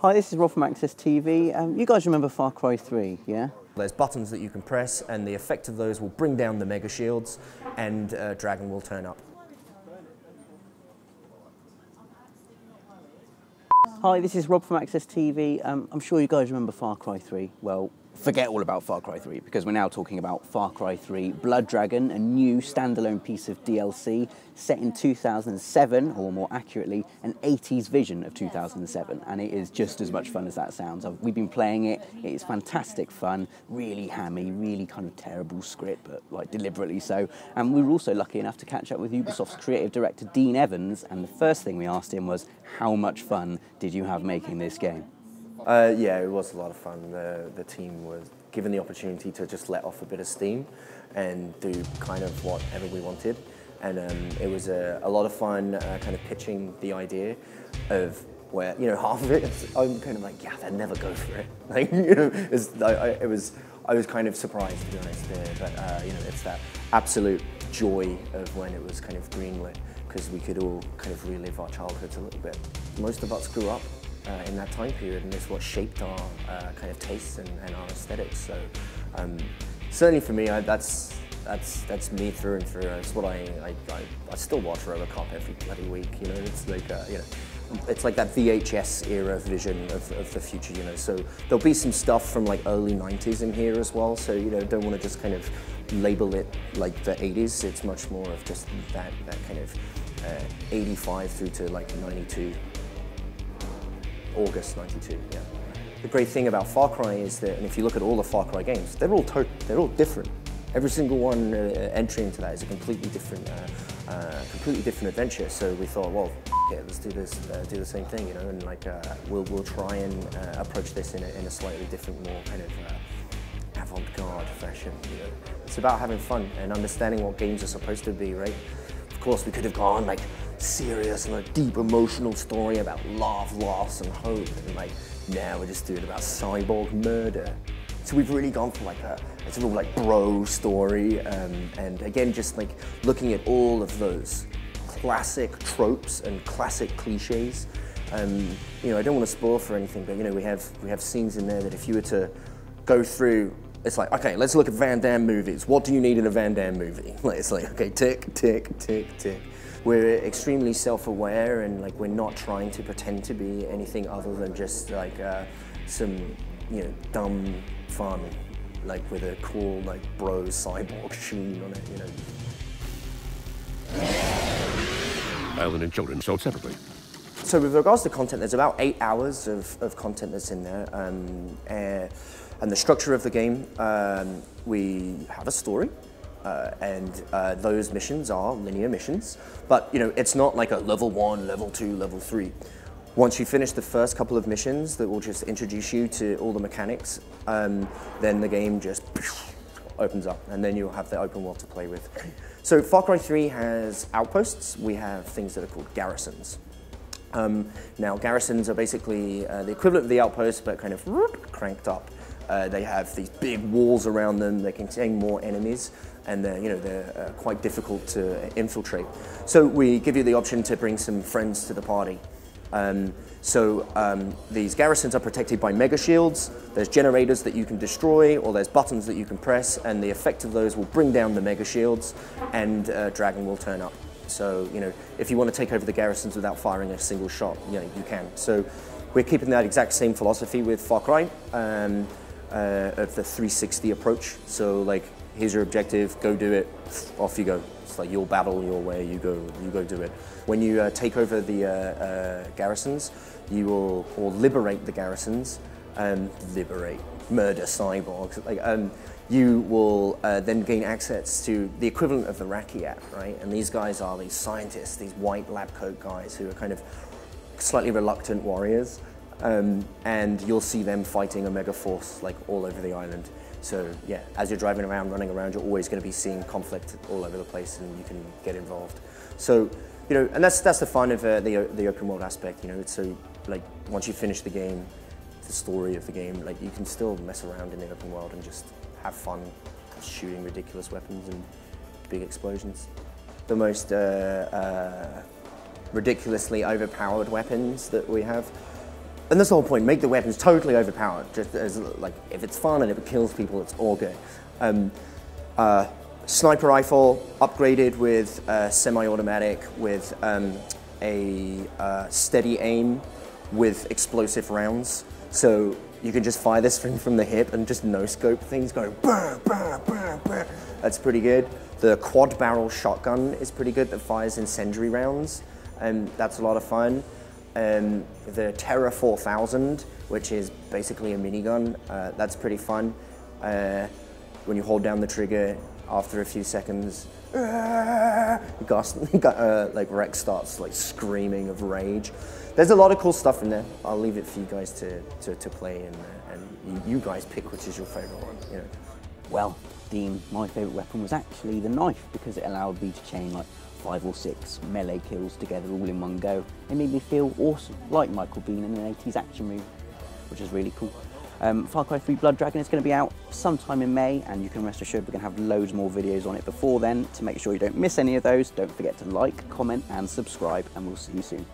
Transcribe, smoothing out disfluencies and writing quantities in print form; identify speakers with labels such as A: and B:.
A: Hi, this is Rob from Access TV. You guys remember Far Cry 3, yeah?
B: There's buttons that you can press, and the effect of those will bring down the mega shields, and Dragon will turn up.
A: Hi, this is Rob from Access TV. I'm sure you guys remember Far Cry 3. Well, forget all about Far Cry 3 because we're now talking about Far Cry 3 Blood Dragon, a new standalone piece of DLC set in 2007, or more accurately, an 80s vision of 2007, and it is just as much fun as that sounds. We've been playing it, it is fantastic fun, really hammy, really kind of terrible script, but like deliberately so. And we were also lucky enough to catch up with Ubisoft's creative director Dean Evans, and the first thing we asked him was, how much fun did you have making this game?
B: Yeah, it was a lot of fun. The team was given the opportunity to just let off a bit of steam and do kind of whatever we wanted. And it was a lot of fun kind of pitching the idea of where, you know, half of it, I'm kind of like, yeah, they'd never go for it. Like, you know, I was kind of surprised, to be honest, but, you know, it's that absolute joy of when it was kind of greenlit, because we could all kind of relive our childhoods a little bit. Most of us grew up in that time period, and it's what shaped our kind of tastes and our aesthetics. So certainly for me, that's me through and through. It's what I still watch RoboCop every bloody week. You know, it's like you know, it's like that VHS era vision of the future. You know, so there'll be some stuff from like early '90s in here as well. So you know, don't want to just kind of label it like the '80s. It's much more of just that kind of '85 through to like '92. August '92, yeah. The great thing about Far Cry is that, and if you look at all the Far Cry games, they're all different. Every single one entry into that is a completely different adventure. So we thought, well, yeah, let's do this, do the same thing, you know, and like we'll try and approach this in a slightly different, more kind of avant-garde fashion. You know, it's about having fun and understanding what games are supposed to be, right? Of course, we could have gone like serious and a deep emotional story about love, loss, and hope, and like now we're just doing about cyborg murder. So we've really gone for like it's a real like bro story, and again, just like looking at all of those classic tropes and classic cliches. You know, I don't want to spoil for anything, but you know, we have scenes in there that if you were to go through, it's like, okay, let's look at Van Damme movies. What do you need in a Van Damme movie? It's like, okay, tick, tick, tick, tick. We're extremely self-aware, and like we're not trying to pretend to be anything other than just like some, you know, dumb fun, like with a cool like bro cyborg sheen on it, you know.
C: Adult and children sold separately.
B: So with regards to content, there's about 8 hours of content that's in there. And the structure of the game, we have a story, and those missions are linear missions, but you know, it's not like a level 1, level 2, level 3. Once you finish the first couple of missions that will just introduce you to all the mechanics, then the game just opens up, and then you'll have the open world to play with. So Far Cry 3 has outposts. We have things that are called garrisons. Now garrisons are basically the equivalent of the outpost, but kind of cranked up. They have these big walls around them that contain more enemies, and they're quite difficult to infiltrate. So we give you the option to bring some friends to the party. These garrisons are protected by mega shields. There's generators that you can destroy, or there's buttons that you can press, and the effect of those will bring down the mega shields, and Dragon will turn up. So, you know, if you want to take over the garrisons without firing a single shot, you know, you can. So we're keeping that exact same philosophy with Far Cry. Of the 360 approach. So like, here's your objective, go do it, off you go. It's like your battle, your way, you go do it. When you take over the garrisons, you will, or liberate the garrisons, murder cyborgs, like, you will then gain access to the equivalent of the Rakyat, right? And these guys are these scientists, these white lab coat guys who are kind of slightly reluctant warriors. And you'll see them fighting a mega force like all over the island. So yeah, as you're driving around, running around, you're always going to be seeing conflict all over the place, and you can get involved. So, you know, and that's the fun of the open world aspect. You know, it's so like once you finish the game, the story of the game, like you can still mess around in the open world and just have fun shooting ridiculous weapons and big explosions. The most ridiculously overpowered weapons that we have And that's the whole point. Make the weapons totally overpowered. Just as like, if it's fun and if it kills people, it's all good. Sniper rifle upgraded with semi-automatic with a steady aim with explosive rounds. So you can just fire this from the hip and just no-scope things going brr, brr, brr, brr. That's pretty good. The quad barrel shotgun is pretty good that fires incendiary rounds, and that's a lot of fun. The Terra 4000, which is basically a minigun, that's pretty fun. When you hold down the trigger, after a few seconds, like Rex starts like screaming of rage. There's a lot of cool stuff in there. I'll leave it for you guys to play, and you guys pick which is your favorite one. You know.
A: Well, Dean, my favourite weapon was actually the knife, because it allowed me to chain like 5 or 6 melee kills together all in one go. It made me feel awesome, like Michael Biehn in an 80s action movie, which is really cool. Far Cry 3 Blood Dragon is going to be out sometime in May, and you can rest assured we're going to have loads more videos on it before then. To make sure you don't miss any of those, don't forget to like, comment and subscribe, and we'll see you soon.